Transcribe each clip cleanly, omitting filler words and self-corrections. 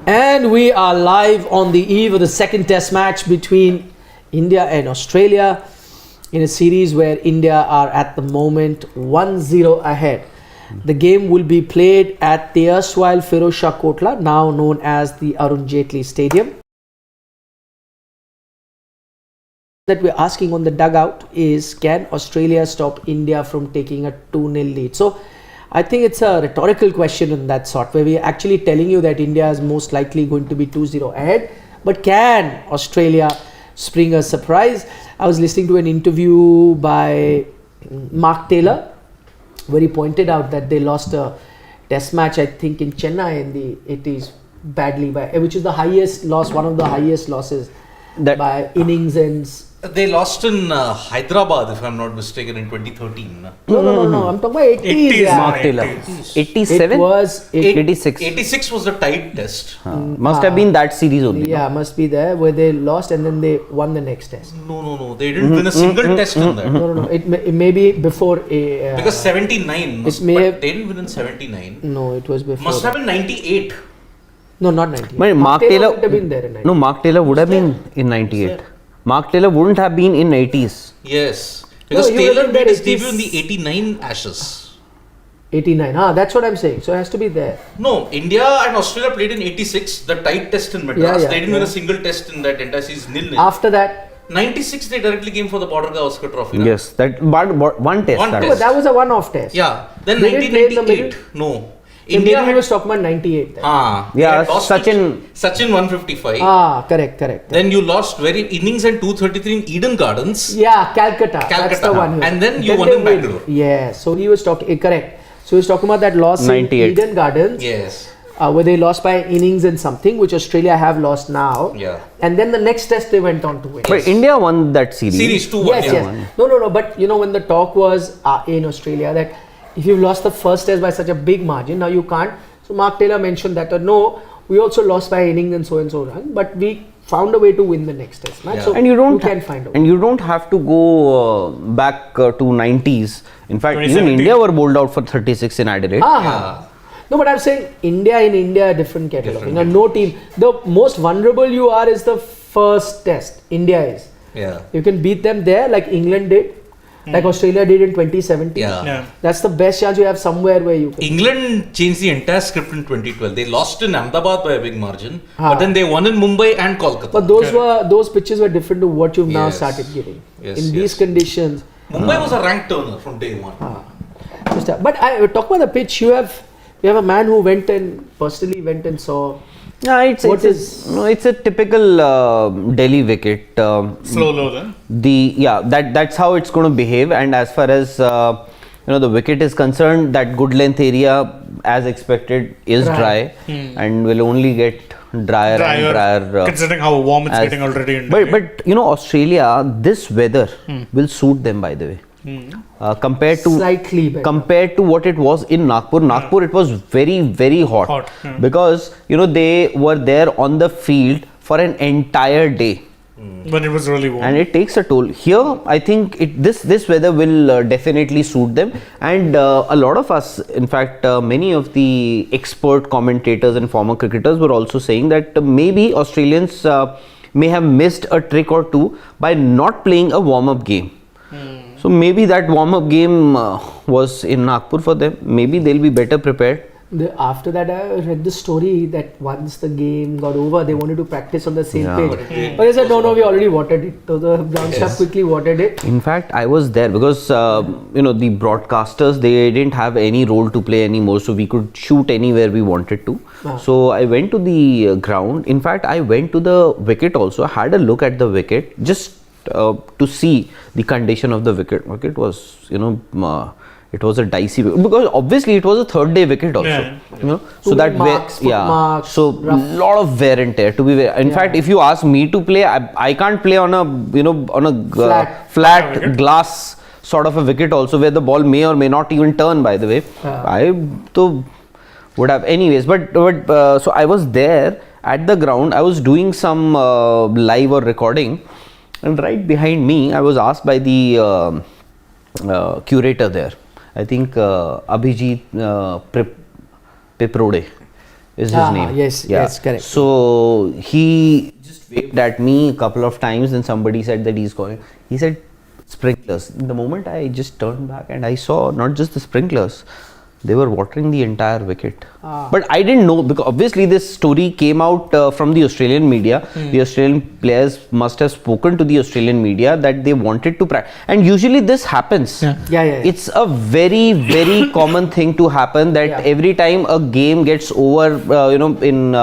And we are live on the eve of the second test match between India and Australia in a series where India are at the moment 1-0 ahead. The game will be played at the erstwhile Prithvi Shaw Kotla, now known as the Arun Jaitley Stadium. That we're asking on the dugout is, can Australia stop India from taking a 2-0 lead? So I think it's a rhetorical question in that sort, where we're actually telling you that India is most likely going to be 2-0 ahead, but can Australia spring a surprise? I was listening to an interview by Mark Taylor where he pointed out that they lost a test match, I think in Chennai in the 80s badly, which is the highest loss, one of the highest losses by innings and... They lost in Hyderabad, if I'm not mistaken, in 2013. No. I'm talking about 80s. Mark Taylor. 87? It was 86. 86 was the tied test. Must have been that series only. Yeah, must be there, where they lost and then they won the next test. No. They didn't win a single test in that. No. It may be before a... because 79, it may have, they didn't win in 79. No, it was before. Must have been 98. No, not 98. But Mark Taylor would have been there in 98. No, Mark Taylor would have been in 98. Mark Taylor wouldn't have been in 80s. Yes. Because Taylor made his debut in the 89 Ashes. 89, that's what I'm saying. So it has to be there. No, India and Australia played in 86, the tied test in Madras. They didn't win a single test in that entire season. 0-0. After that, 96 they directly came for the Border Gavaskar Trophy. Yes, that but one test. That was a one-off test. Yeah. Then They didn't play in the 1998. No. India was talking about 98 then. Yeah, Sachin 155. Correct. Then you lost innings and 233 in Eden Gardens. Yeah, Calcutta. That's the one. And then you won in Bangalore. Yeah, so he was talking, correct. So he was talking about that loss 98. in Eden Gardens. Yes. Where they lost by innings and something, which Australia have lost now. Yeah. And then the next test they went on to win. But India won that series. Series 2-1. Yes. No. But when the talk was in Australia that if you've lost the first test by such a big margin, now you can't. So Mark Taylor mentioned that, no, we also lost by innings and so run, but we found a way to win the next test match. Yeah. So and you can find a way. And you don't have to go back to 90s. In fact, even India were bowled out for 36 in Adelaide. No, but I'm saying India, different kettle. No team. The most vulnerable you are is the first test. India is. Yeah. You can beat them there like England did. Like Australia did in 2017. Yeah. That's the best chance you have somewhere where you can. England changed the entire script in 2012. They lost in Ahmedabad by a big margin, but then they won in Mumbai and Kolkata. But those pitches were different to what you've now started getting. In these conditions. Mumbai was a rank turner from day one. But I talk about the pitch. You have a man who personally went and saw. It's a typical Delhi wicket. Slow low then? That's how it's going to behave. And as far as the wicket is concerned, that good length area, as expected, is dry and will only get drier and drier. Considering how warm it's getting already in Delhi. But Australia, this weather will suit them, by the way. Compared to what it was in Nagpur, it was very, very hot. Because they were there on the field for an entire day when it was really warm, and it takes a toll. Here I think this weather will definitely suit them, and a lot of us, in fact many of the expert commentators and former cricketers were also saying that maybe Australians may have missed a trick or two by not playing a warm-up game. So maybe that warm-up game was in Nagpur for them. Maybe they'll be better prepared. After that, I read the story that once the game got over, they wanted to practice on the same page. But they said, no, we already watered it. So the ground staff quickly watered it. In fact, I was there because, the broadcasters, they didn't have any role to play anymore. So we could shoot anywhere we wanted to. So I went to the ground. In fact, I went to the wicket also. I had a look at the wicket just to see the condition of the wicket. Wicket was, it was a dicey wicket because obviously it was a third day wicket also. So that so lot of wear and tear. In fact, if you ask me to play, I can't play on a flat glass sort of a wicket also, where the ball may or may not even turn. By the way, I would have anyways. But so I was there at the ground. I was doing some live or recording. And right behind me, I was asked by the curator there, I think Abhijit Piprode, is his name. Yes, correct. So he just waved at me a couple of times, and somebody said that he's calling. He said sprinklers. The moment I just turned back and I saw not just the sprinklers, they were watering the entire wicket. But I didn't know, because obviously this story came out from the Australian media. The Australian players must have spoken to the Australian media that they wanted to practice. And usually this happens. Yeah. It's a very, very common thing to happen that every time a game gets over, in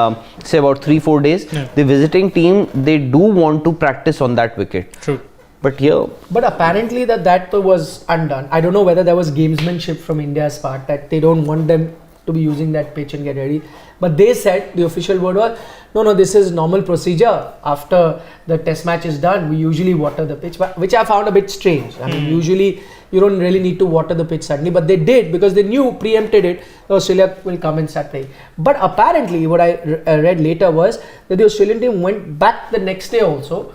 say about 3-4 days, the visiting team, they do want to practice on that wicket. True. But apparently that was undone. I don't know whether there was gamesmanship from India's part that they don't want them to be using that pitch and get ready. But they said, the official word was, no, this is normal procedure. After the test match is done, we usually water the pitch, which I found a bit strange. I mean, usually you don't really need to water the pitch suddenly, but they did because they knew, preempted it, Australia will come and start playing. But apparently what I read later was that the Australian team went back the next day also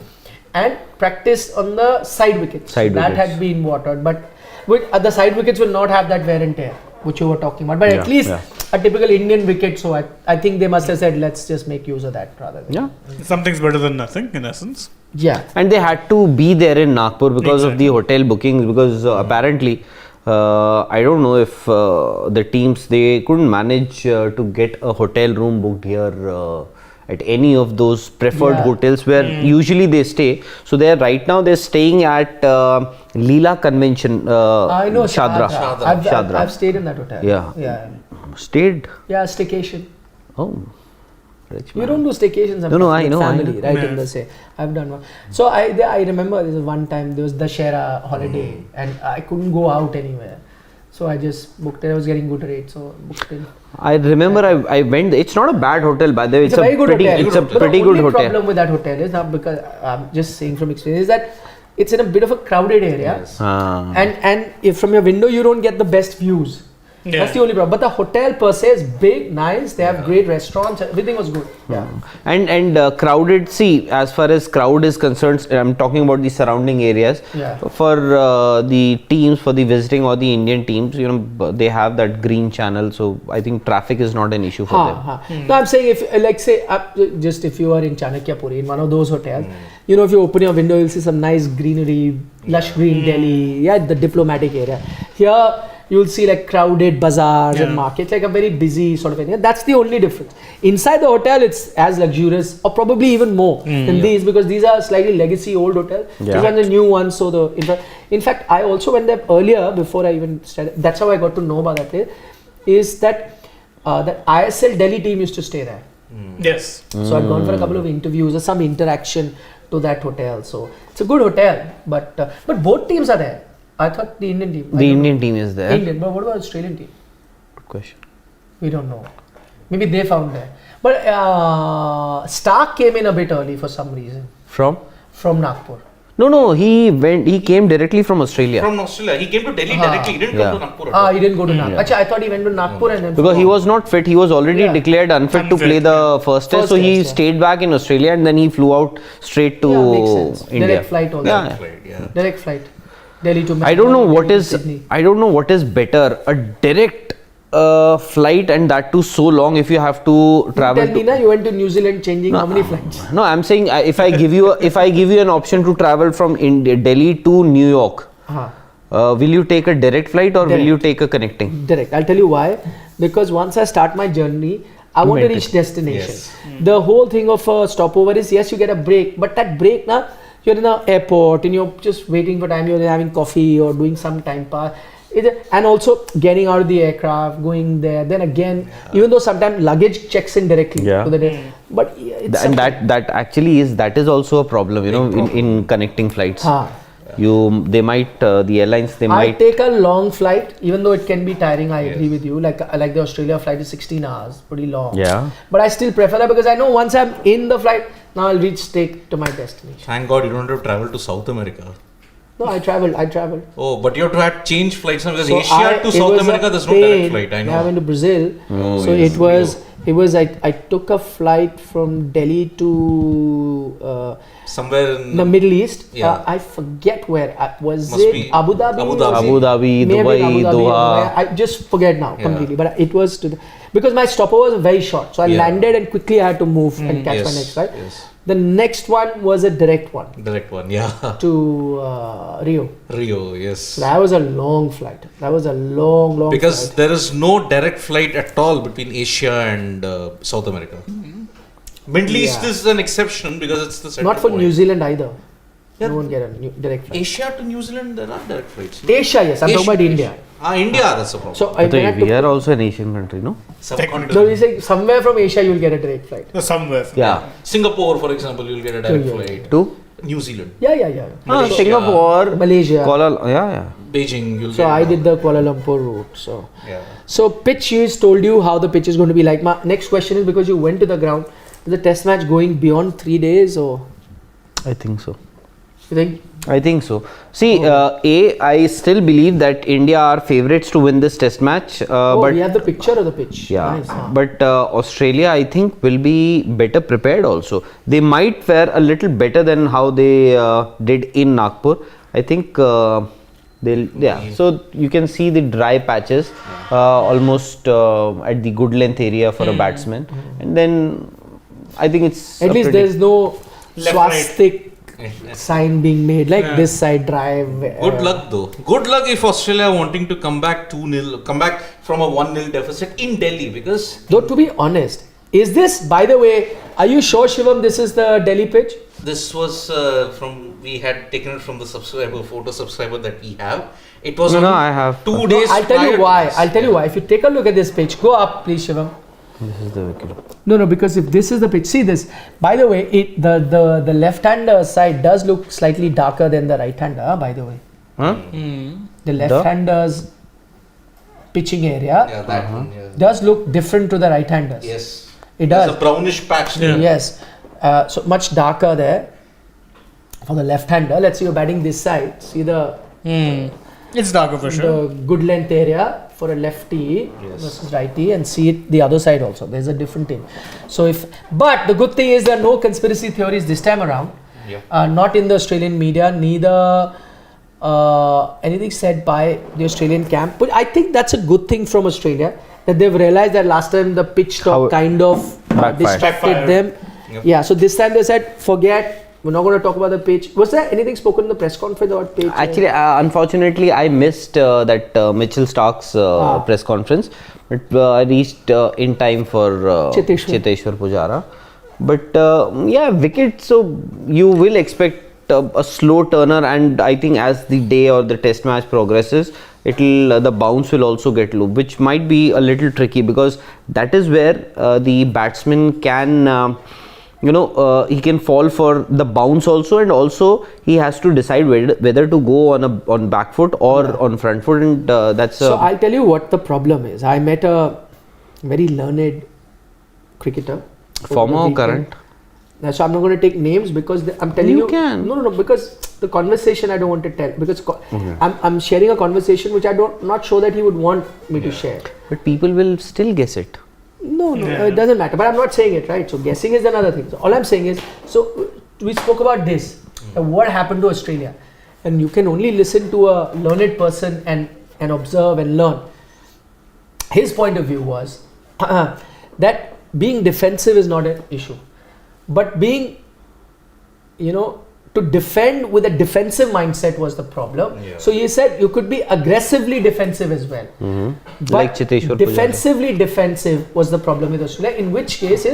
and practiced on the side wickets. That had been watered, but the side wickets will not have that wear and tear which you were talking about, but at least a typical Indian wicket. So I think they must have said, let's just make use of that rather than Something's better than nothing in essence. And they had to be there in Nagpur because of the hotel bookings, because apparently I don't know if the teams, they couldn't manage to get a hotel room booked here at any of those preferred hotels where usually they stay. So they're staying at Leela Convention. I know Shadra. I've stayed in that hotel. Stayed? Yeah, staycation. Oh, rich man. You don't do staycations. I know. Family, right? In the say, I've done one. So I remember there was one time there was the Shera holiday and I couldn't go out anywhere. So I just booked it. I was getting good rates, so booked it. I remember I went. It's not a bad hotel, by the way. It's a very good hotel. It's a pretty good hotel. The problem with that hotel is not, because I'm just saying from experience, is that it's in a bit of a crowded area, and if from your window you don't get the best views. That's the only problem. But the hotel per se is big, nice. They have great restaurants. Everything was good. And crowded. See, as far as crowd is concerned, I'm talking about the surrounding areas. For the teams, for the visiting or the Indian teams, they have that green channel. So I think traffic is not an issue for them. No, I'm saying if you are in Chanakyapuri, in one of those hotels, if you open your window, you'll see some nice greenery, lush green Delhi. The diplomatic area. Here, you'll see like crowded bazaars and markets, like a very busy sort of area. That's the only difference. Inside the hotel, it's as luxurious or probably even more than these, because these are slightly legacy old hotels. These are the new ones. So in fact, I also went there earlier before I even started. That's how I got to know about that place. Is that that ISL Delhi team used to stay there. Yes. So I'd gone for a couple of interviews or some interaction to that hotel. So it's a good hotel, but both teams are there. I thought the Indian team. The Indian team is there. Indian, but what about Australian team? Good question. We don't know. Maybe they found there. But Stark came in a bit early for some reason. From Nagpur. No, he came directly from Australia. From Australia. He came to Delhi directly. He didn't come to Nagpur. He didn't go to Nagpur. Achha, I thought he went to Nagpur and then... Because he was not fit. He was already declared unfit to play the first test. So he stayed back in Australia and then he flew out straight to India. Direct flight also. Direct flight. Delhi to Melbourne. I don't know what is better, a direct flight, and that too so long if you have to travel. Tell me, you went to New Zealand changing how many flights? No, I'm saying if I give you an option to travel from Delhi to New York, will you take a direct flight or will you take a connecting? Direct. I'll tell you why. Because once I start my journey, I want to reach destination. The whole thing of a stopover is, yes, you get a break, but that break now, you're in the airport and you're just waiting for time, you're having coffee or doing some time pass, and also getting out of the aircraft, going there, then again, even though sometimes luggage checks in directly to the day, but that is also a problem, in connecting flights. The airlines might take a long flight, even though it can be tiring. I agree with you. Like the Australia flight is 16 hours, pretty long. But I still prefer that because I know once I'm in the flight, now I'll reach straight to my destination. Thank God you don't have to travel to South America. No, I traveled. Oh, but you have to have change flights now, because Asia to South America, there's no direct flight. I know. I went to Brazil, I took a flight from Delhi to Somewhere in the Middle East. Yeah. I forget where. Was Must it be Abu Dhabi? Abu Dhabi. Abu Dhabi, May have been Dubai, Abu Dhabi, Doha. I just forget now Yeah. completely. But it was because my stopover was very short, so I Yeah. landed and quickly I had to move and catch my next flight. Yes. The next one was a direct one Direct one. Yeah. to Rio. Rio. Yes. So that was a long flight. That was a long Because flight. there is no direct flight at all between Asia and South America. Middle East Yeah. is an exception because it's the center Not for point. New Zealand either. Yeah. You won't get a direct flight. Asia to New Zealand, there are direct flights. no? Asia, yes. I'm talking about India. India, that's a problem. So I But had we to, are also an Asian country, no? Subcontinent. no, we say somewhere from Asia you will get a direct flight. So somewhere. Yeah. Singapore, for example, you'll get a direct Yeah. flight. To New Zealand, Yeah. Malaysia. Singapore, Malaysia. yeah. Beijing, you'll So get. I did the Kuala Lumpur route. Yeah. So pitch is told you how the pitch is going to be like. My next question is because you went to the ground. Is the test match going beyond 3 days or I think so. you think? I think so. See, I still believe that India are favourites to win this test match. But we have the picture of the pitch. yeah, Nice, huh? but Australia, I think, will be better prepared also. They might fare a little better than how they did in Nagpur. I think so you can see the dry patches almost at the good length area for a batsman. And then I think it's At least there's no Left, swastik sign being made like Yeah. this side drive. Good luck though. Good luck if Australia are wanting to come back 2-0, come back from a 1-0 deficit in Delhi because Though to be honest, is this, by the way, are you sure Shivam this is the Delhi pitch? this was we had taken it from the photo subscriber that we have. It was No, on no, I have. 2 No, days. I'll tell prior you to why. this. I'll tell you why. If you take a look at this pitch, go up please Shivam. This is the wicket. No, because if this is the pitch, see this. By the way, the left-hander side does look slightly darker than the right-hander. By the way, Huh? the left-hander's pitching area Yeah, that one. Yeah. does look different to the right-handers. Yes. It There's does. a brownish patch. Yeah. there. Yes, so much darker there for the left-hander. Let's say you're batting this side. See the It's darker for sure. the good length area for a lefty versus righty, and see it the other side also. There's a different thing. So but the good thing is there are no conspiracy theories this time around. Yeah. Not in the Australian media, neither anything said by the Australian camp. But I think that's a good thing from Australia that they've realized that last time the pitch stop kind of Backfired. distracted Backfired. them. Yep. Yeah, so this time they said, forget. We're not going to talk about the pitch. Was there anything spoken in the press conference about pitch? Actually, unfortunately, I missed that Mitchell Stark's press conference, but I reached in time for Cheteshwar Pujara. But yeah, wicket. So you will expect a slow turner, and I think as the day or the test match progresses, it'll the bounce will also get low, which might be a little tricky because that is where the batsman can. He can fall for the bounce also, and also he has to decide whether to go on back foot or on front foot, and that's So I'll tell you what the problem is. I met a very learned cricketer. former or over the current. weekend. So I'm not going to take names because I'm telling you. You can. No, because the conversation I don't want to tell because I'm sharing a conversation which not sure that he would want me to share. But people will still guess it. No, Yeah. it doesn't matter. But I'm not saying it, right? So guessing is another thing. So all I'm saying is, so we spoke about this, what happened to Australia, and you can only listen to a learned person and observe and learn. His point of view was that being defensive is not an issue, but being, to defend with a defensive mindset was the problem. Yeah. So he said you could be aggressively defensive as well. But Like Cheteshwar Pujara. defensively defensive was the problem with Australia, in which case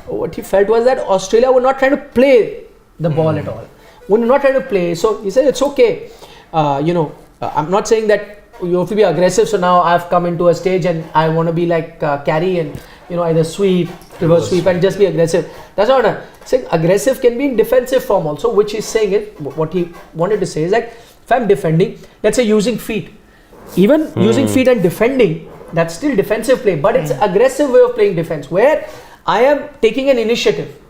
what he felt was that Australia were not trying to play the ball at all. Were not trying to play. So he said it's okay. I'm not saying that you have to be aggressive. So now I've come into a stage and I want to be like carry and either sweep, reverse sweep, and just be aggressive. That's not what I'm saying. Aggressive can be in defensive form also, which he's saying is what he wanted to say is like if I'm defending, let's say using feet, even using feet and defending, that's still defensive play, but it's aggressive way of playing defense where I am taking an initiative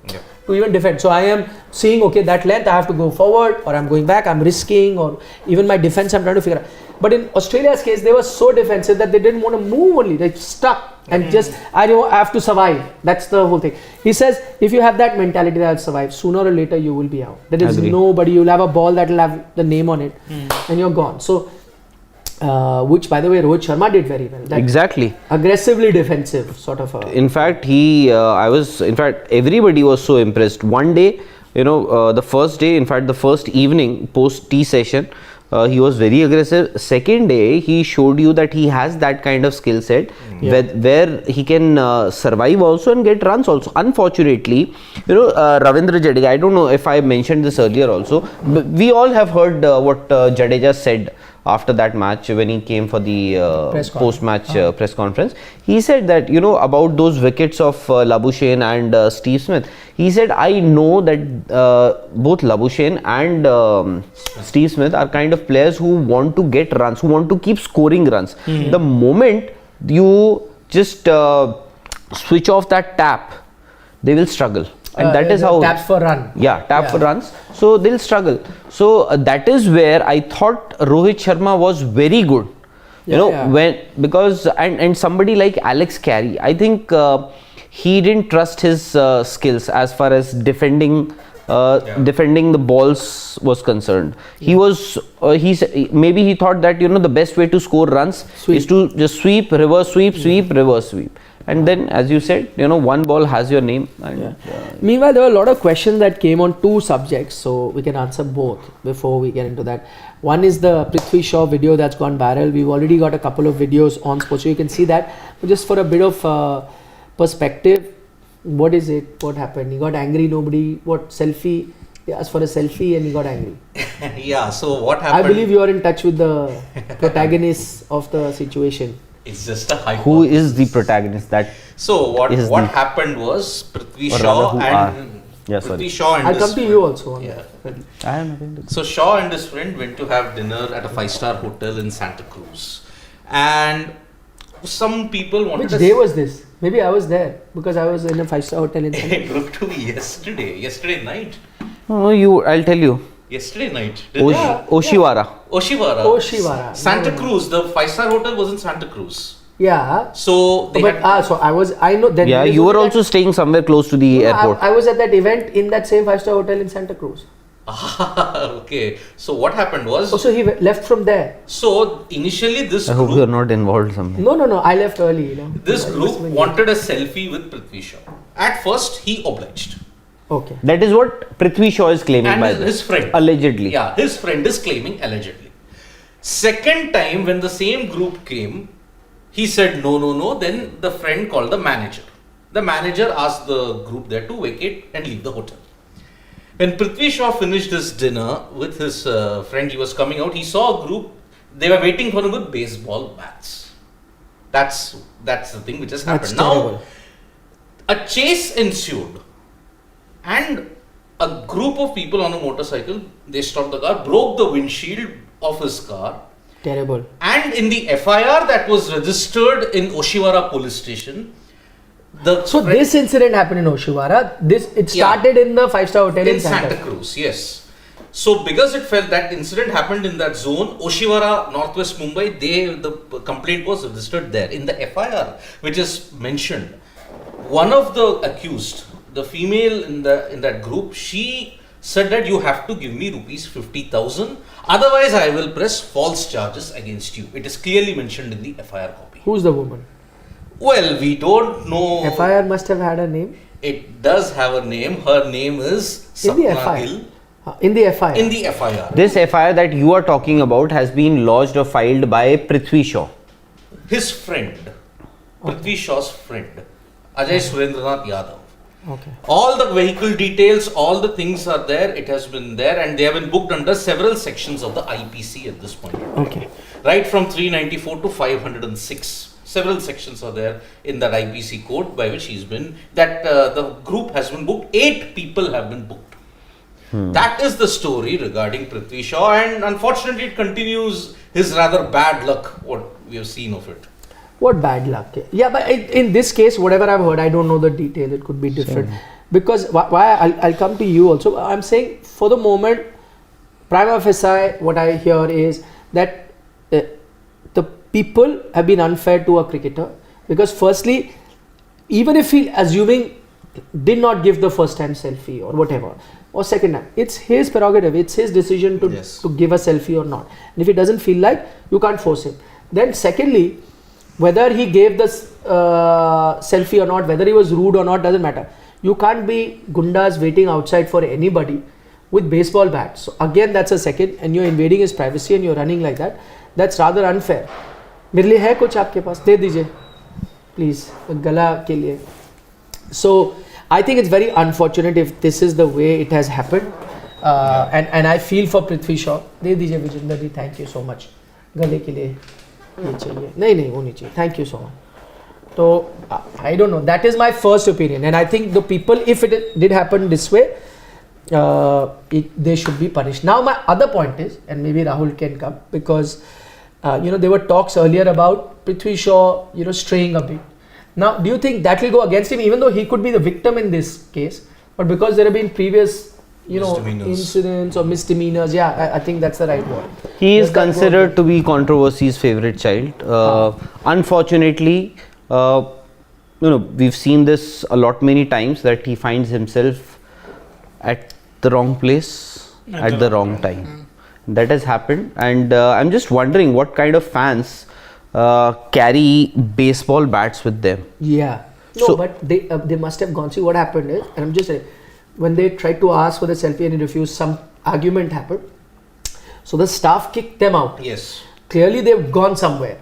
to even defend. So I am seeing, okay, that length I have to go forward or I'm going back, I'm risking, or even my defense I'm trying to figure out. But in Australia's case, they were so defensive that they didn't want to move only. They stuck and just, I have to survive. That's the whole thing. He says, if you have that mentality that I'll survive, sooner or later you will be out. There is nobody, you'll have a ball that will have the name on it and you're gone. So, which by the way, Rohit Sharma did very well. That Exactly. aggressively defensive sort of. In fact, everybody was so impressed. One day, the first day, in fact, the first evening post tea session, he was very aggressive. Second day, he showed you that he has that kind of skill set where he can survive also and get runs also. Unfortunately, Ravindra Jadeja, I don't know if I mentioned this earlier also, but we all have heard what Jadeja said after that match when he came for the post-match press conference. He said that, about those wickets of Labuschagne and Steve Smith. He said, I know that both Labuschagne and Steve Smith are kind of players who want to get runs, who want to keep scoring runs. The moment you just switch off that tap, they will struggle. And that is how taps for run. For runs. So they'll struggle. So that is where I thought Rohit Sharma was very good. Because somebody like Alex Carey, I think he didn't trust his skills as far as defending the balls was concerned. He maybe he thought that the best way to score runs is to just sweep, reverse sweep, reverse sweep. And then, as you said, one ball has your name. And, Meanwhile, there were a lot of questions that came on two subjects, so we can answer both before we get into that. One is the Prithvi Shaw video that's gone viral. We've already got a couple of videos on sports, so you can see that. But just for a bit of perspective, what is it? What happened? He got angry. Selfie? He asked for a selfie and he got angry. So what happened? I believe you are in touch with the protagonists of the situation. It's just a hypothesis. Who is the protagonist? What happened was Prithvi Shaw and Prithvi Shaw and I'll come to you also. So Shaw and his friend went to have dinner at a 5-star hotel in Santa Cruz, and some people wanted. Which day was this? Maybe I was there because I was in a 5-star hotel in Santa Cruz. It looked to be yesterday night. I'll tell you. Yesterday night. Oshiwara. Santa Cruz. The 5-star hotel was in Santa Cruz. Yeah. So I know. Then you were also staying somewhere close to the airport. I was at that event in that same 5-star hotel in Santa Cruz. Okay. So what happened was. So he left from there. So initially this. I hope you are not involved somewhere. No. I left early. This group wanted a selfie with Prithvi Shaw. At first, he obliged. Okay. That is what Prithvi Shaw is claiming and his friend. Allegedly. Yeah, his friend is claiming allegedly. Second time when the same group came, he said no. Then the friend called the manager. The manager asked the group there to vacate and leave the hotel. When Prithvi Shaw finished his dinner with his friend, he was coming out. He saw a group. They were waiting for him with baseball bats. That's the thing which has happened. Now, a chase ensued. And a group of people on a motorcycle, they stopped the car, broke the windshield of his car. Terrible. And in the FIR that was registered in Oshiwara police station, this incident happened in Oshiwara. It started in the 5-star hotel in Santa Cruz. Yes. So because it felt that incident happened in that zone, Oshiwara, Northwest Mumbai, the complaint was registered there in the FIR, which is mentioned. One of the accused, the female in that group, she said that you have to give me rupees 50,000, otherwise I will press false charges against you. It is clearly mentioned in the FIR copy. Who's the woman? Well, we don't know. FIR must have had a name. It does have a name. Her name is Sapna Gill. In the FIR. In the FIR. This FIR that you are talking about has been lodged or filed by Prithvi Shaw. His friend. Prithvi Shaw's friend. Ajay Surendranath Yadav. Okay. All the vehicle details, all the things are there. It has been there and they have been booked under several sections of the IPC at this point. Okay. Right from 394 to 506. Several sections are there in that IPC code by which the group has been booked. 8 people have been booked. That is the story regarding Prithvi Shaw, and unfortunately it continues his rather bad luck, what we have seen of it. What bad luck? Yeah, but in this case, whatever I've heard, I don't know the detail. It could be different. Sure. Because why I'll come to you also. I'm saying for the moment, prima facie, what I hear is that the people have been unfair to a cricketer because firstly, even if he assuming did not give the first time selfie or whatever or second time, it's his prerogative, it's his decision to give a selfie or not, and if he doesn't feel like, you can't force him. Then secondly, whether he gave the selfie or not, whether he was rude or not, doesn't matter. You can't be gundas waiting outside for anybody with baseball bats. So again, that's a second, and you're invading his privacy and you're running like that. That's rather unfair. मेरे लिए है कुछ आपके पास, दे दीजिए please, गला के लिए. So I think it's very unfortunate if this is the way it has happened, and I feel for Prithvi Shaw. दे दीजिए विजेंद्र जी, thank you so much. गले के लिए ये चाहिए, नहीं वो नहीं चाहिए, thank you so much. So I don't know, that is my first opinion, and I think the people, if it did happen this way, they should be punished. Now my other point is, and maybe Rahul can come, because there were talks earlier about Prithvi Shaw straying a bit. Now do you think that will go against him, even though he could be the victim in this case, but because there have been previous incidents or misdemeanors? I think that's the right word. He is considered to be controversy's favorite child. Unfortunately, we've seen this a lot many times, that he finds himself at the wrong place at the wrong time. That has happened, and I'm just wondering what kind of fans carry baseball bats with them. But they must have gone. See, what happened is, and I'm just saying, when they tried to ask for the selfie and he refused, some argument happened. So the staff kicked them out. Yes. Clearly they've gone somewhere,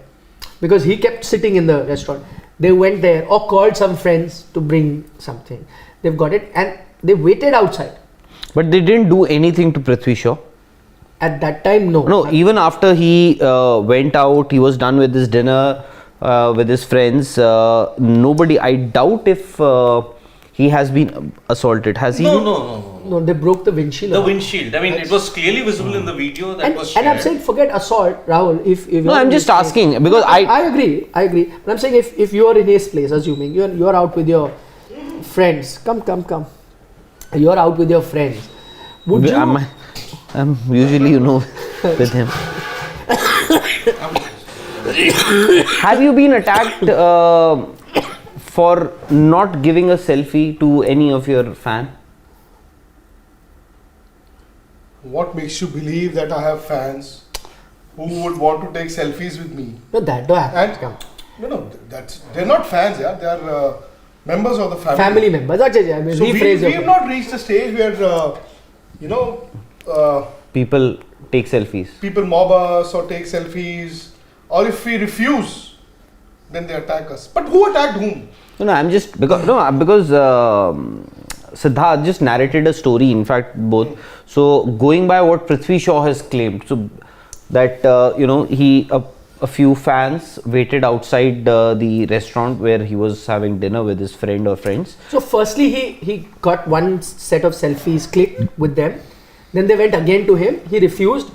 because he kept sitting in the restaurant. They went there or called some friends to bring something. They've got it and they waited outside. But they didn't do anything to Prithvi Shaw. At that time, no. No, even after he went out, he was done with his dinner with his friends. Nobody, I doubt if he has been assaulted. Has he? No. They broke the windshield. The windshield. I mean, it was clearly visible in the video that was shared. And I'm saying, forget assault, Rahul. If no, I'm just asking, because I agree. But I'm saying, if you are in his place, assuming you are out with your friends, come. You are out with your friends. Would you? I'm usually, with him. Have you been attacked for not giving a selfie to any of your fan? What makes you believe that I have fans who would want to take selfies with me? No, that don't happen. They're not fans, yeah. They are members of the family. Family members. So we have not reached a stage where people take selfies. People mob us or take selfies, or if we refuse, then they attack us. But who attacked whom? Because Siddharth just narrated a story, in fact both. So going by what Prithvi Shaw has claimed, so that a few fans waited outside the restaurant where he was having dinner with his friend or friends. So firstly he got one set of selfies clicked with them, then they went again to him, he refused,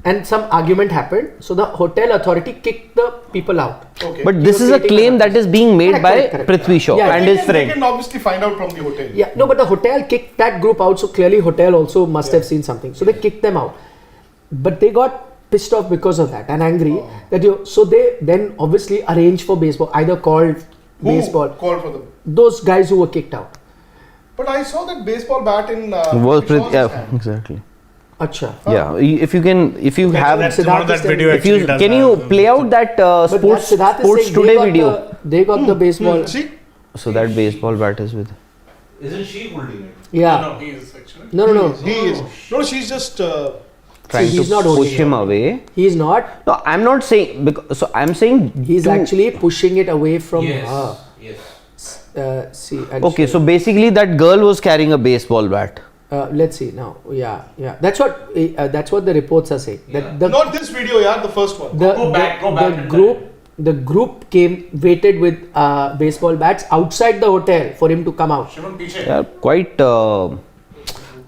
and some argument happened, so the hotel authority kicked the people out. Okay. But this is a claim that is being made by Prithvi Shaw and his friend. They can obviously find out from the hotel. But the hotel kicked that group out, so clearly hotel also must have seen something, so they kicked them out. But they got pissed off because of that and angry so they then obviously arranged for baseball, either called baseball. Who called for them? Those guys who were kicked out. But I saw that baseball bat in Exactly. Acha. Yeah, if you have That's one of that video actually does can you play out that sports today video? They got the baseball. See? So that baseball bat is with. Isn't she holding it? Yeah. No, he is actually. No. He is. No, she's just Trying he's to not push holding him away. He's not. No, I'm not saying because. So I'm saying He's actually pushing it away from her. Yes. See. Okay, so basically that girl was carrying a baseball bat. Let's see now. Yeah. That's what the reports are saying. That not this video, the first one. Go back. The group waited with baseball bats outside the hotel for him to come out. Yeah, quite.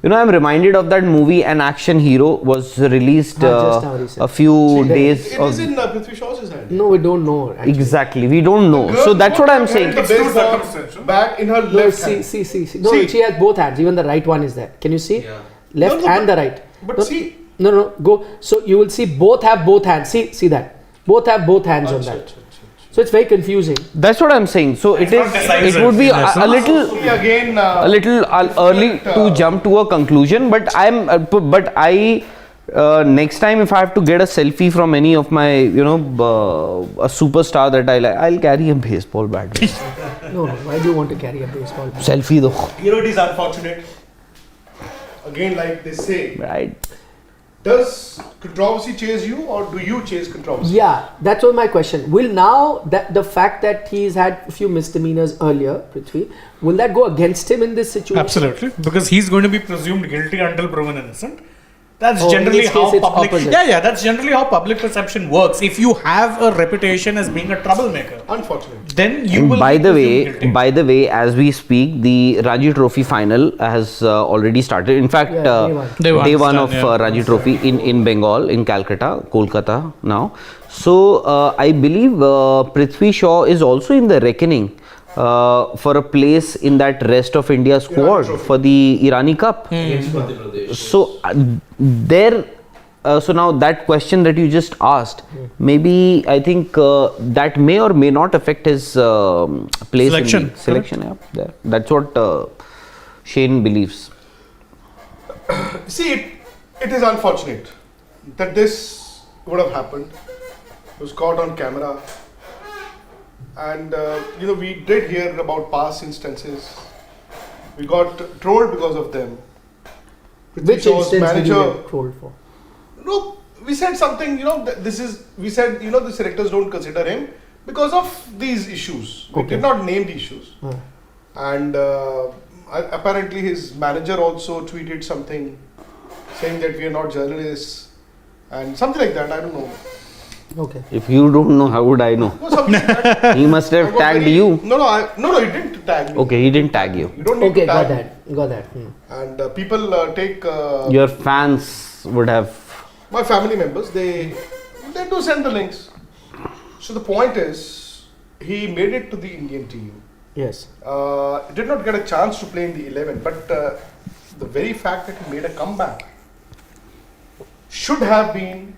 I'm reminded of that movie. An Action Hero was released a few days. It is in Prithvi Shaw's hand. No, we don't know. Actually. Exactly, we don't know. So that's what I'm saying. The baseball bat in her left hand. See. No, she has both hands. Even the right one is there. Can you see? Yeah. Left and the right. But see, No, go. So you will see both have both hands. See that. Both have both hands on that. So it's very confusing. That's what I'm saying. So it not decisive, would be in essence. a little. See again, A little early to jump to a conclusion, but next time if I have to get a selfie from any of my a superstar that I like, I'll carry a baseball bat. No, why do you want to carry a baseball bat? Selfie though. it is unfortunate. Again, like they say, Right. does controversy chase you or do you chase controversy? Yeah, that was my question. Will now that the fact that he's had a few misdemeanors earlier, Prithvi, will that go against him in this situation? Absolutely, because he's going to be presumed guilty until proven innocent. That's Oh, in generally this how case it's public. opposite. Yeah, that's generally how public perception works. If you have a reputation as being a troublemaker, Unfortunate. then you will. By be the presumed guilty. way, as we speak, the Ranji Trophy final has already started. In fact, Yeah, day one. day one Done, of yeah. Ranji Trophy in Bengal, in Calcutta, Kolkata now. So I believe Prithvi Shaw is also in the reckoning for a place in that rest of India squad Trophy. for the Irani Cup. Against Madhya Pradesh. So so now that question that you just asked, maybe I think that may or may not affect his place Selection, in the selection. Yeah, there. That's what Shane believes. See, it is unfortunate that this would have happened. It was caught on camera. And, we did hear about past instances. We got trolled because of them. Prithvi Which Shaw's instance did you manager. get trolled for? No, we said something, we said, the selectors don't consider him because of these issues. We Okay. did not name the issues. Hmm. And apparently his manager also tweeted something saying that we are not journalists and something like that. I don't know. Okay. If you don't know, how would I know? No, something like that. He must I have got tagged very- you. No, he didn't tag me. Okay, he didn't tag you. You don't need Okay, to got tag me. that. Got that. And people take Your fans would have. my family members. They do send the links. So the point is, he made it to the Indian team. Yes. Did not get a chance to play in the 11, but the very fact that he made a comeback should have been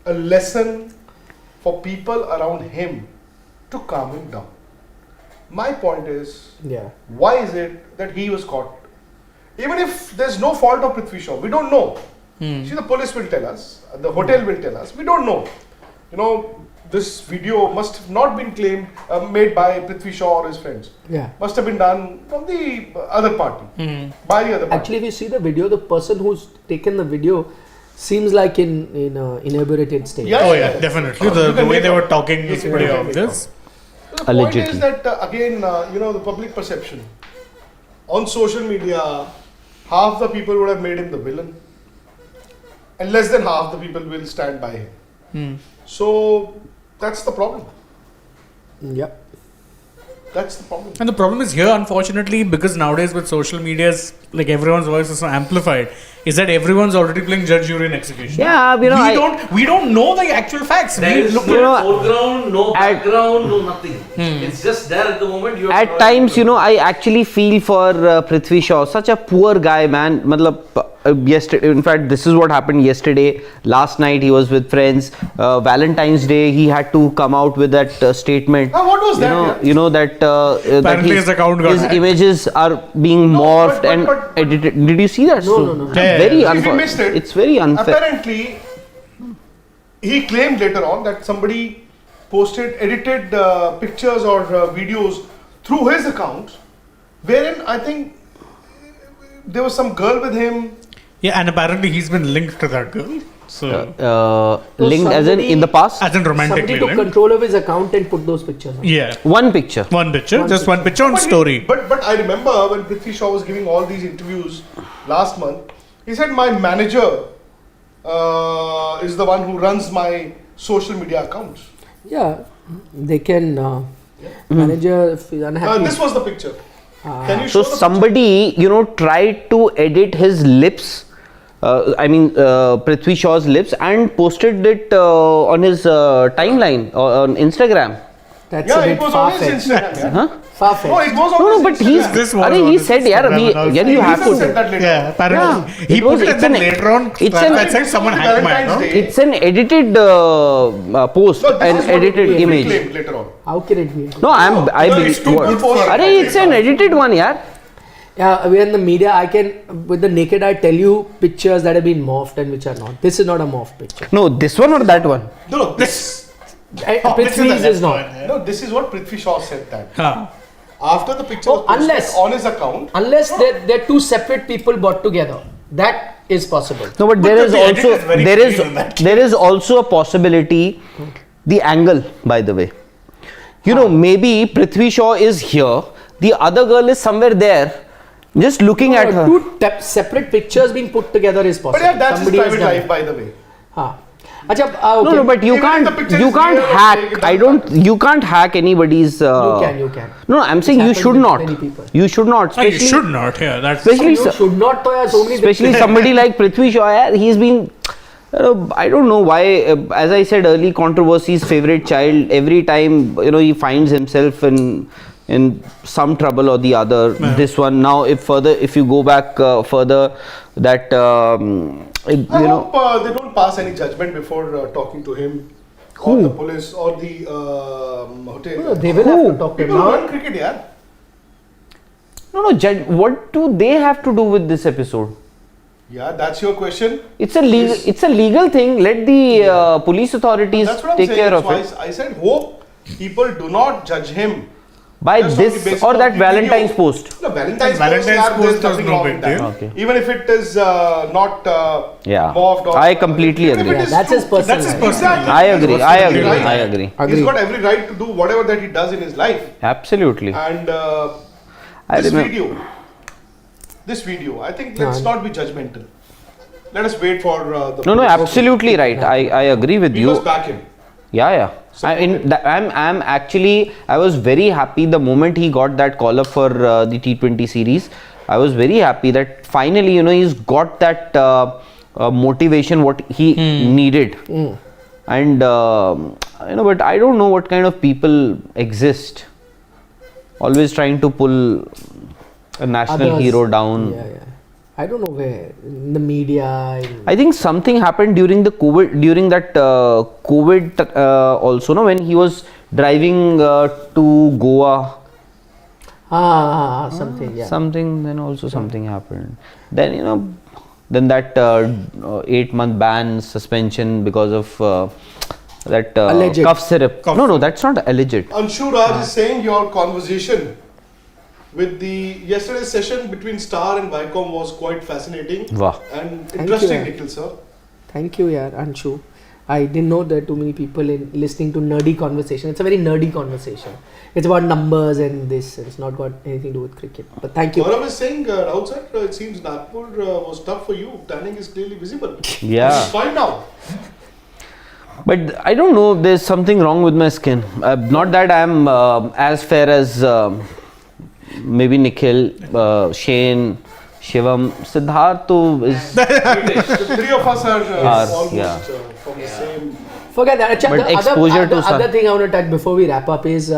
a lesson for people around him to calm him down. My point is, Yeah. why is it that he was caught? Even if there's no fault of Prithvi Shaw, we don't know. See, the police will tell us, the hotel will tell us, we don't know. This video must have not been made by Prithvi Shaw or his friends. Yeah. Must have been done from the other party, by the other party. Actually, if you see the video, the person who's taken the video seems like in inebriated state. Yeah. Oh yeah, definitely. You The can way make they out. were talking You is can pretty make obvious. So the point Allegedly. is that the public perception on social media, half the people would have made him the villain, and less than half the people will stand by him. So that's the problem. Yep. That's the problem. And the problem is here, unfortunately, because nowadays with social media's, like everyone's voice is so amplified, is that everyone's already playing judge, jury, and execution. Yeah, we don't know the actual facts. There We is look no at foreground, no at- background, no nothing. It's just there at the moment. You At times, I actually feel for Prithvi Shaw, such a poor guy, man. Yesterday, in fact, this is what happened yesterday. Last night, he was with friends. Valentine's Day, he had to come out with that statement. What was that? That Apparently his account got his hacked. images are being morphed and edited. Did you see that? No. It's Yeah, very yeah. If you unfair. missed it, It's very unfair. Apparently, he claimed later on that somebody posted edited pictures or videos through his account, wherein I think there was some girl with him. Yeah, and apparently he's been linked to that girl. So, Linked as in the past. as in romantically Somebody took linked. control of his account and put those pictures on. Yeah, One picture. one picture, One just one picture on But story. But I remember when Prithvi Shaw was giving all these interviews last month, he said my manager is the one who runs my social media accounts. Yeah. They can manager if he's unhappy. This was the picture. Can you So show the somebody, tried to edit his lips. Prithvi Shaw's lips and posted it on his timeline on Instagram. That's picture? a Yeah, bit it was on his far-fetched. Instagram. Yeah. Huh? Far-fetched. No, it was No, always but he's. This was Arey, on he his said, yeah, Instagram yeah, you have He said to. that later. Yeah, apparently. Yeah. He It put was- it it's and then an- later on, it's an- I said someone hacked mine, no? Valentine's Day. It's an edited post, No, this an is what edited he image. claimed later on. How can it be? No, I No, believe. it's too good for- Arey, it's an edited one, yeah. Yeah, we are in the media. I can, with the naked eye, tell you pictures that have been morphed and which are not. This is not a morphed picture. No, this one or that one? No, this. Prithvi's is not. No, this is what Prithvi Shaw said that. Huh. After the picture Oh, was posted unless- on his account. Unless they're two separate people brought together. That is possible. No, but there is the edit also is very there is clean in that there is also a possibility. The angle, by the way. You know, maybe Prithvi Shaw is here. The other girl is somewhere there, just looking at her. Two separate pictures being put together is possible. But yeah, that's his Somebody has private done life, it. by the way. Huh. Achha, okay. No, but you Even if the picture can't is real or hack. fake, it I doesn't don't. You can't hack anybody's. You can. No, I'm saying you happens should with not. many people. You should not. No, you Especially, should not. Yeah, that's. especially, You should not. Yeah, so many especially somebody like Prithvi Shaw. Yeah, he's been. I don't know why. As I said, early controversies, favorite child. Every time he finds himself in some trouble or the other. Yeah. This one now, if you go back further, that I hope they don't pass any judgment before talking to him or the police or the hotel. No, they will have to talk to him People who now. run cricket, yeah. no, judge. What do they have to do with this episode? Yeah, that's your question. It's a legal. It's a legal thing. Let the police authorities That's what I'm take saying. care of That's it. why I said hope people do not judge him By just on the this basis or of that the Valentine's video. post. No, Valentine's Valentine's post, yeah, post there's is nothing no wrong big with that. deal. Okay. Even if it is not Yeah. morphed or I completely even if agree. it is That's his true. personal That's his life. personal Exactly. I agree. I He's agree. right. I agree. Agree. He's got every right to do whatever that he does in his life. Absolutely. And I this remember. video, I think let's not be judgmental. Let us wait for the. No, police. absolutely right. I agree with We you. must back him. Yeah. I'm actually. I was very happy the moment he got that call up for the T20 series. I was very happy that finally, he's got that motivation what he needed. And but I don't know what kind of people exist. Always trying to pull a national Others. hero down. Yeah. I don't know where. In the media. I think something happened during the COVID, during that COVID also, when he was driving to Goa. Something. Yeah. Something, then also something happened. Then, then that 8-month ban, suspension because of that Alleged. cough syrup. No, that's not alleged. Anshu Raj is saying your conversation with the yesterday's session between Star and Viacom was quite fascinating Wow. and Thank interesting, you. Nikhil sir. Thank you, yeah, Anshu. I didn't know there are too many people in listening to nerdy conversation. It's a very nerdy conversation. It's about numbers and this. It's not got anything to do with cricket. But thank you. Gaurav is saying, Rahul sir, it seems Nagpur was tough for you. Tanning is clearly visible. Yeah. It's fine now. But I don't know, there's something wrong with my skin. Not that I'm as fair as maybe Nikhil, Shane, Shivam, Siddharth is. The three of us are almost yeah. from the same. Forget that. Achha, But the exposure to other sun. thing I want to touch before we wrap up is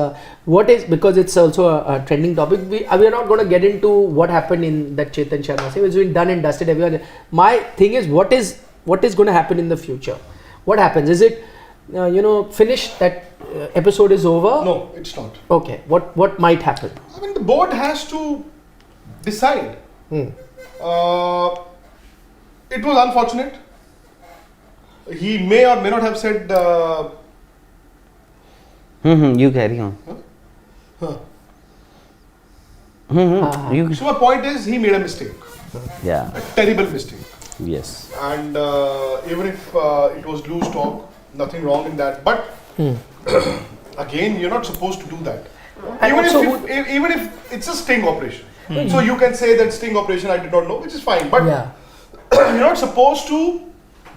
what is, because it's also a trending topic. We are not going to get into what happened in that Chetan Sharma thing. It's been done and dusted. Everyone. My thing is what is going to happen in the future. What happens? Is it finished? That episode is over? No, it's not. Okay. What might happen? I mean, the board has to decide. It was unfortunate. He may or may not have said. You carry on. You. So my point is, he made a mistake, Yeah. a terrible mistake. Yes. And even if it was loose talk, nothing wrong in that. But again, you're not supposed to do that. And Even also even if it's a sting operation, so you can say that sting operation I did not know, which is fine. But Yeah. you're not supposed to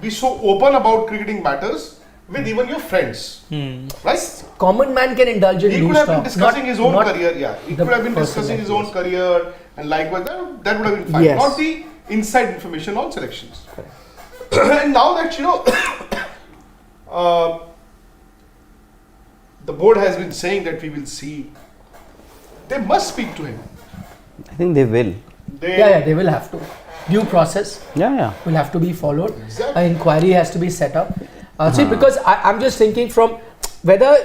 be so open about cricketing matters with even your friends, right? Common man can indulge in He loose could have been talk, discussing his own not career. Yeah, he the could have been personal discussing his life, own yes. career and likewise that would have been fine. Yes. Not the inside information on selections. And now that the board has been saying that we will see they must speak to him. I think they will. Yeah, they will have to. Due process Yeah. will have to be followed. Exactly. An inquiry has to be set up. See, because I'm just thinking from whether,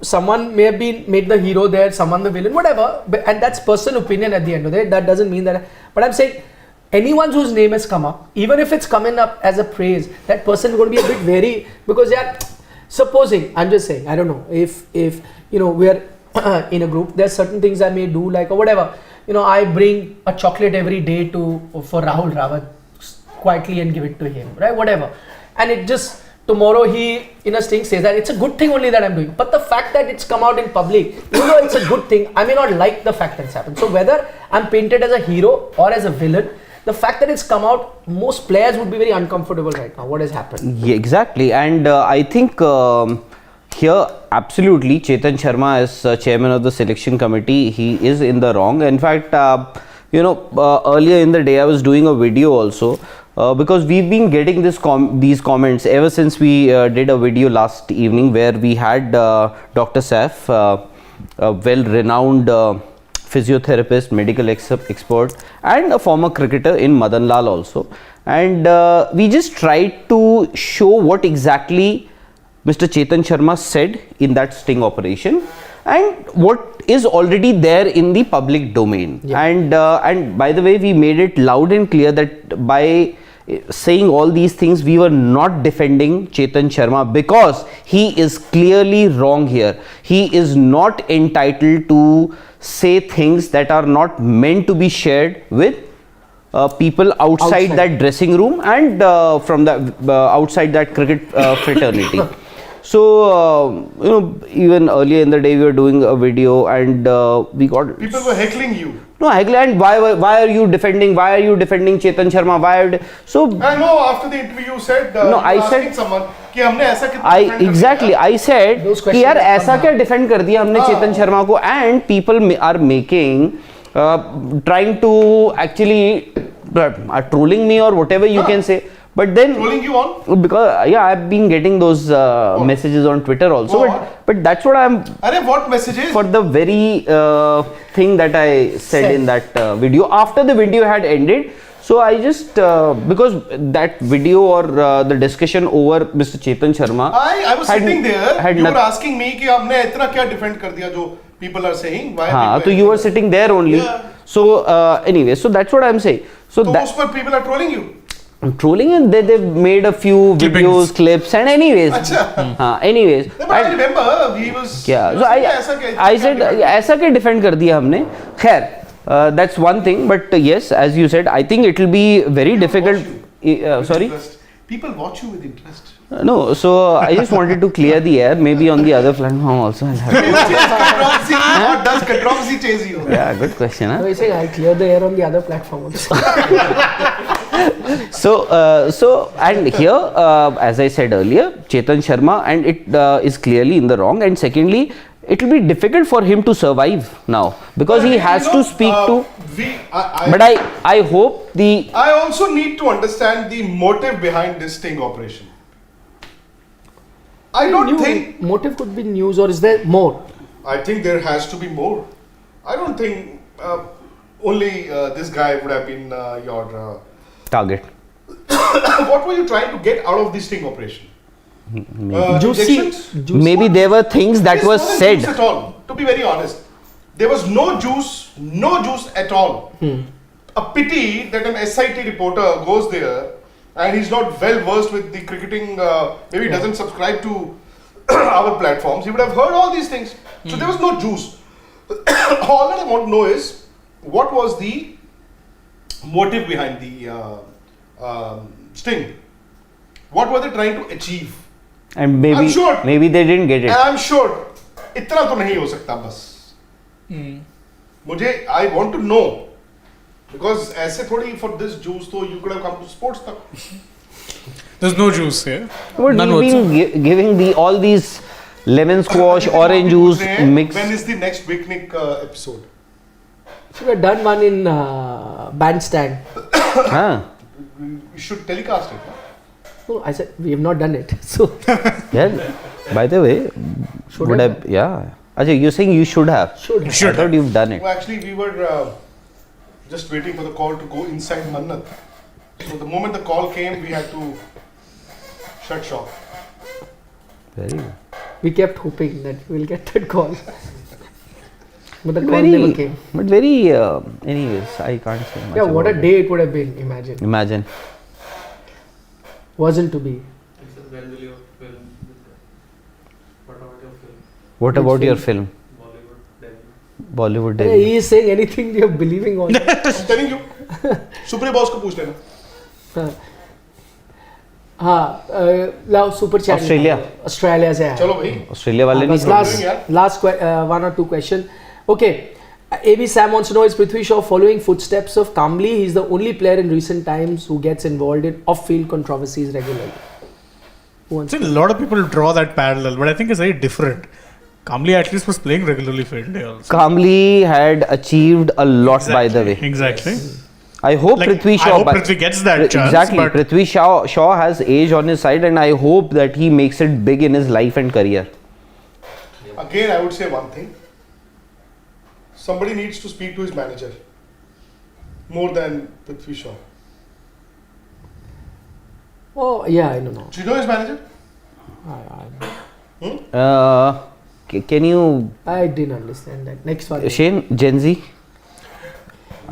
someone may have been made the hero there, someone the villain, whatever, and that's personal opinion at the end of the day. That doesn't mean that. But I'm saying anyone whose name has come up, even if it's coming up as a praise, that person is going to be a bit wary, because supposing, I'm just saying, I don't know, if we're in a group, there's certain things I may do, like, or whatever. I bring a chocolate every day for Rahul Rawat quietly and give it to him, right? Whatever. And it just, tomorrow he, in a sting, says that it's a good thing only that I'm doing. But the fact that it's come out in public, even though it's a good thing, I may not like the fact that's happened. So whether I'm painted as a hero or as a villain, the fact that it's come out, most players would be very uncomfortable right now. What has happened? Yeah, exactly. And I think here, absolutely, Chetan Sharma as chairman of the selection committee, he is in the wrong. In fact, earlier in the day, I was doing a video also, because we've been getting these comments ever since we did a video last evening where we had Dr. Saif, a well-renowned physiotherapist, medical expert, and a former cricketer in Madan Lal also. And we just tried to show what exactly Mr. Chetan Sharma said in that sting operation and what is already there in the public domain. Yeah. And by the way, we made it loud and clear that by saying all these things, we were not defending Chetan Sharma, because he is clearly wrong here. He is not entitled to say things that are not meant to be shared with people outside that dressing room and from the outside that cricket fraternity. So, even earlier in the day, we were doing a video and we got... People were heckling you. No, heckling, and why are you defending Chetan Sharma? So... I know, after the interview you said, no, I said... someone, कि हमने ऐसा कितना Exactly, I said, कि यार ऐसा क्या defend कर दिया हमने Chetan Sharma को, and people are making, trying to actually, are trolling me or whatever you can say. But then, trolling you on? Because I've been getting those messages on Twitter also. But that's what I'm. What messages? For the very thing that I said in that video. After the video had ended, so I just because that video or the discussion over Mr. Chetan Sharma. I was sitting there. You were asking me कि हमने इतना क्या defend कर दिया जो people are saying. Why? So you were sitting there only. Yeah. So anyway, so that's what I'm saying. So those people are trolling you. Trolling, and they've made a few videos, clips, and anyways. Anyways. But I remember he was. Yeah. So I said, ऐसा क्या defend कर दिया हमने? खैर, that's one thing. But yes, as you said, I think it will be very difficult. Sorry. People watch you with interest. No, so I just wanted to clear the air. Maybe on the other platform also. I'll have What does controversy chase you? Yeah, good question. I say I clear the air on the other platform also. So and here, as I said earlier, Chetan Sharma, and it is clearly in the wrong. And secondly, it will be difficult for him to survive now because he has to speak to. But I hope the. I also need to understand the motive behind this sting operation. I don't think motive could be news, or is there more? I think there has to be more. I don't think only this guy would have been your target. What were you trying to get out of this sting operation? Juicy. Maybe there were things that were said. Juice at all. To be very honest, there was no juice at all. A pity that an SIT reporter goes there and he's not well versed with the cricketing. Maybe he doesn't subscribe to our platforms. He would have heard all these things. So there was no juice. All that I want to know is what was the motive behind the sting? What were they trying to achieve? And maybe they didn't get it. And I'm sure इतना तो नहीं हो सकता बस. मुझे I want to know because ऐसे थोड़ी for this juice तो you could have come to sports तक. There's no juice here. But we've been giving all these lemon squash, orange juice mix. When is the next picnic episode? So we've done one in bandstand. We should telecast it. No, I said we have not done it. So Yeah. By the way, Ajay, you're saying you should have. Should have. I thought you've done it. Well, actually, we were just waiting for the call to go inside Mannat. So the moment the call came, we had to shut shop. Very good. We kept hoping that we'll get that call. But the call Very, never came. but very. Anyways, I can't say much. Yeah, what a about it. day it would have been, imagine. Imagine. Wasn't to be. When will your film? What about your film? What Which about your film? film? Bollywood Hey, debut. he is saying anything you're believing on. I'm telling you. Supre boss को पूछ लेना. हाँ, now super chat. Australia से है. चलो भाई. Australia वाले नहीं बस last one or two question. Okay. AB Sam wants to know, is Prithvi Shaw following footsteps of Kambli? He's the only player in recent times who gets involved in off-field controversies regularly. Who wants See, a lot of people draw that parallel, but I think it's very different. Kamli at least was playing regularly for India also. Kamli had achieved a lot, by the way. Exactly. I hope Like, Prithvi I Shaw. hope Prithvi gets that chance. Exactly. But Prithvi Shaw has age on his side, and I hope that he makes it big in his life and career. Again, I would say one thing. Somebody needs to speak to his manager more than Prithvi Shaw. Oh, yeah, I don't know. Do you know his manager? Can you, I didn't understand that. Next one. Shane, Gen Z?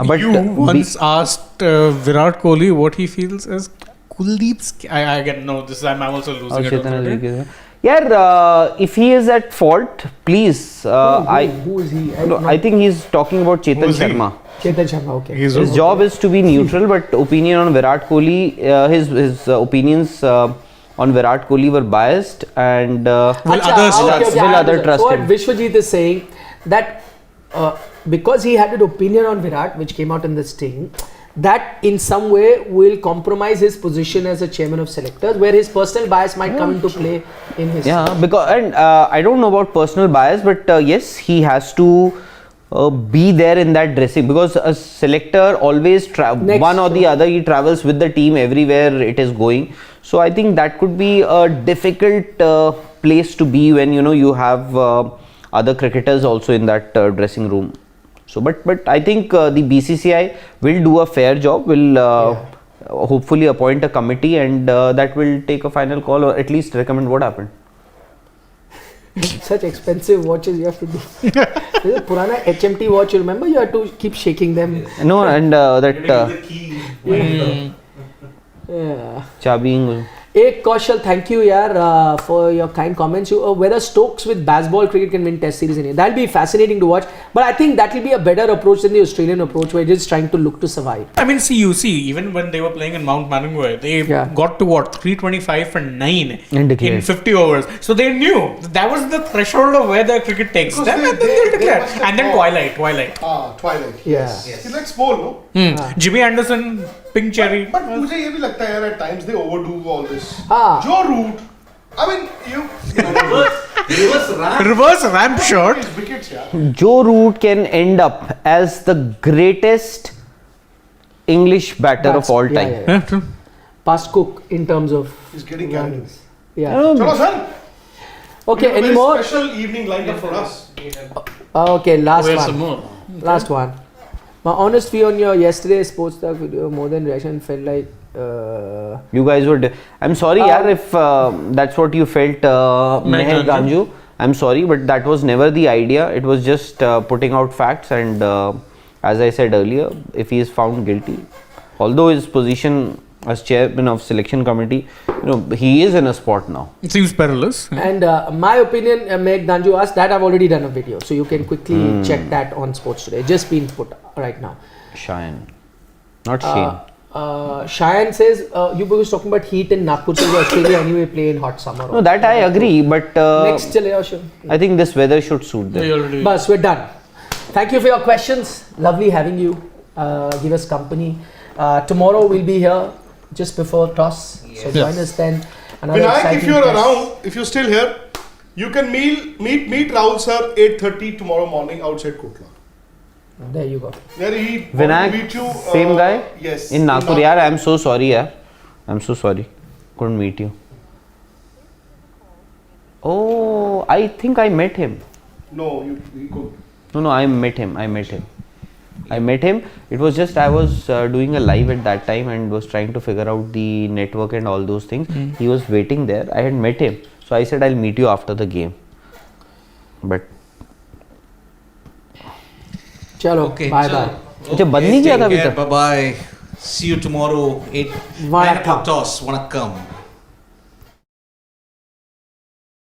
But you once asked Virat Kohli what he feels as Kuldeep's. I again no. This time I'm also losing it. Chetan on has Friday. yeah, if he is at fault, please. Who is he? I think he's talking about Chetan Who's he? Sharma. Chetan Sharma, okay. He's His job is to be neutral, but opinion on Virat Kohli, his opinions on Virat Kohli were biased, and Will others trust? Will I other understand. trust So what him? Vishwajit is saying that because he had an opinion on Virat, which came out in this thing, that in some way will compromise his position as a chairman of selectors, where his personal bias might come into play in his. Yeah, because and I don't know about personal bias, but yes, he has to be there in that dressing, because a selector always one or the other, he travels with the team everywhere it is going. So I think that could be a difficult place to be when you have other cricketers also in that dressing room. So but I think the BCCI will do a fair job, will hopefully appoint a committee, and that will take a final call, or at least recommend what happened. Such expensive watches you have to do. This is a Purana HMT watch, you remember? You have to keep shaking them. No, and that Yeah. chabi. Ek Kaushal, thank you yaar for your kind comments. Whether Stokes with baseball cricket can win Test series in India. That'll be fascinating to watch. But I think that will be a better approach than the Australian approach, where it is trying to look to survive. I mean, see, even when they were playing in Mount Manungoi, they got to what 325 for 9 And declared. in 50 overs. So they knew that was the threshold of where their cricket takes Because them, they- and then they- they'll they declare. must have And then thought- Twilight. Twilight. Yeah. He likes bowl, no? Jimmy Anderson, Pink Cherry. But मुझे ये भी लगता है यार, at times they overdo all this. हाँ. Joe Root, I mean, Reverse ramp. Reverse ramp shot. his wickets, yeah. Joe Root can end up as the greatest English batter of all time. Yeah. Yeah, true. Past Cook in terms of He's getting carried away. runs. Yeah. Chalo, sir. Okay, We have a any very more? Special evening lined up for us. Okay, last We have one. some more. Last one. My honest view on your yesterday's sports talk video, more than reaction, felt like. You guys were. I'm sorry, yaar, if that's what you felt, Meher Ganju. I'm sorry, but that was never the idea. It was just putting out facts, and as I said earlier, if he is found guilty, although his position as chairman of selection committee, he is in a spot now. It seems perilous. And my opinion, Meg Danju asked that I've already done a video, so you can quickly check that on Sports Today. Just been put right now. Cheyenne, not Shane. Cheyenne says you were talking about heat in Nagpur, so Australia anyway play in hot summer. No, that I agree, but Next, chale Ashwin. I think this weather should suit them. We already. Bas, we're done. Thank you for your questions. Lovely having you. Give us company. Tomorrow we'll be here just before toss. So join us then. Another Vinayak, if exciting you're test. around, if you're still here, you can meet Rahul sir 8:30 tomorrow morning outside Kotla. There you go. There he wants to Vinayak, meet you. same guy? Yes. In Nagpur, yaar, I'm so sorry, yaar. I'm so sorry. Couldn't meet you. Oh, I think I met him. No, he could. No, I met him. It was just I was doing a live at that time and was trying to figure out the network and all those things. He was waiting there. I had met him. So I said I'll meet you after the game. But चलो Okay. Bye चलो. Bye अच्छा, बंद नहीं किया था अभी तक? Bye bye. See you tomorrow. 9 o'clock toss. Vanakkam.